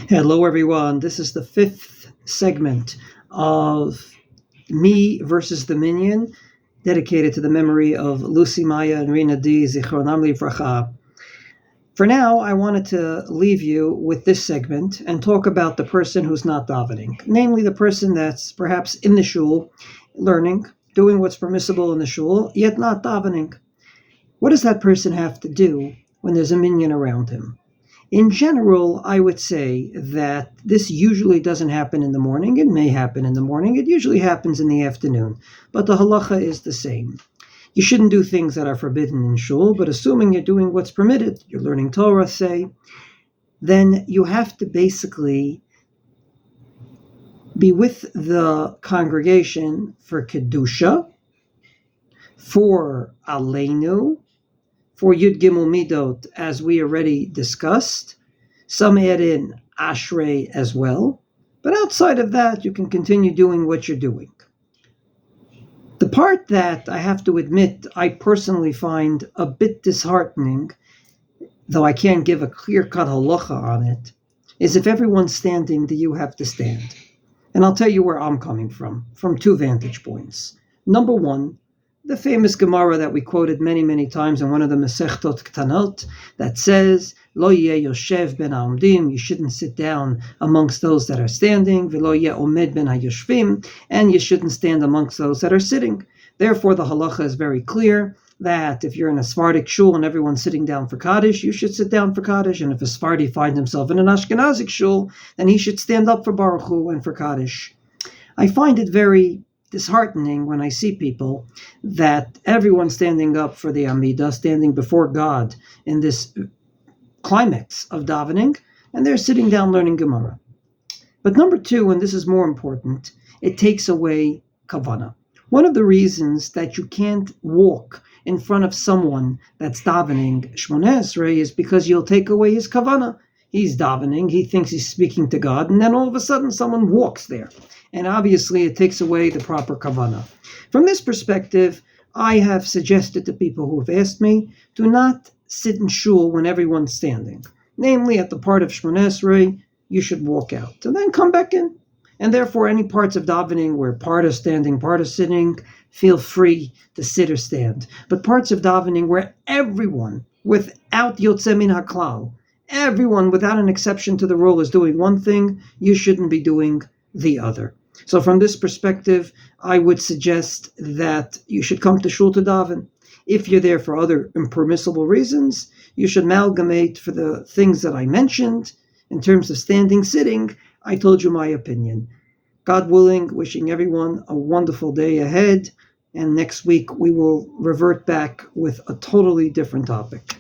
Hello, everyone. This is the fifth segment of Me versus the Minyan, dedicated to the memory of Lucy Maya and Rina D. Zichronam Livracha. For now, I wanted to leave you with this segment and talk about the person who's not davening, namely the person that's perhaps in the shul, learning, doing what's permissible in the shul, yet not davening. What does that person have to do when there's a minyan around him? In general, I would say that this usually doesn't happen in the morning. It may happen in the morning. It usually happens in the afternoon. But the halacha is the same. You shouldn't do things that are forbidden in shul, but assuming you're doing what's permitted, you're learning Torah, say, then you have to basically be with the congregation for Kedusha, for Aleinu, for Yud Gimel Midot, as we already discussed. Some add in Ashrei as well. But outside of that, you can continue doing what you're doing. The part that I have to admit I personally find a bit disheartening, though I can't give a clear-cut halacha on it, is if everyone's standing, do you have to stand? And I'll tell you where I'm coming from two vantage points. Number one, the famous Gemara that we quoted many, many times in one of the Masechtot Ktanot that says, Lo yeh yoshev ben ha'omdim, you shouldn't sit down amongst those that are standing, v'lo yeh omed ben ha'yoshvim, and you shouldn't stand amongst those that are sitting. Therefore, the halacha is very clear that if you're in a Sephardic shul and everyone's sitting down for Kaddish, you should sit down for Kaddish, and if a Sephardi finds himself in an Ashkenazic shul, then he should stand up for Baruch Hu and for Kaddish. I find it very disheartening when I see people that everyone's standing up for the Amidah, standing before God in this climax of davening, and they're sitting down learning Gemara. But number two, and this is more important, it takes away kavanah. One of the reasons that you can't walk in front of someone that's davening Shmoneh Esrei is because you'll take away his kavanah. He's davening, he thinks he's speaking to God, and then all of a sudden someone walks there. And obviously it takes away the proper kavanah. From this perspective, I have suggested to people who have asked me, do not sit in shul when everyone's standing. Namely, at the part of Shmoneh Esrei, you should walk out and then come back in. And therefore, any parts of davening where part is standing, part is sitting, feel free to sit or stand. But parts of davening where everyone, without yotzei min haklal, everyone without an exception to the rule is doing one thing, you shouldn't be doing the other. So from this perspective, I would suggest that you should come to shul to daven. If you're there for other impermissible reasons, you should amalgamate for the things that I mentioned. In terms of standing, sitting, I told you my opinion. God willing, wishing everyone a wonderful day ahead. And next week, we will revert back with a totally different topic.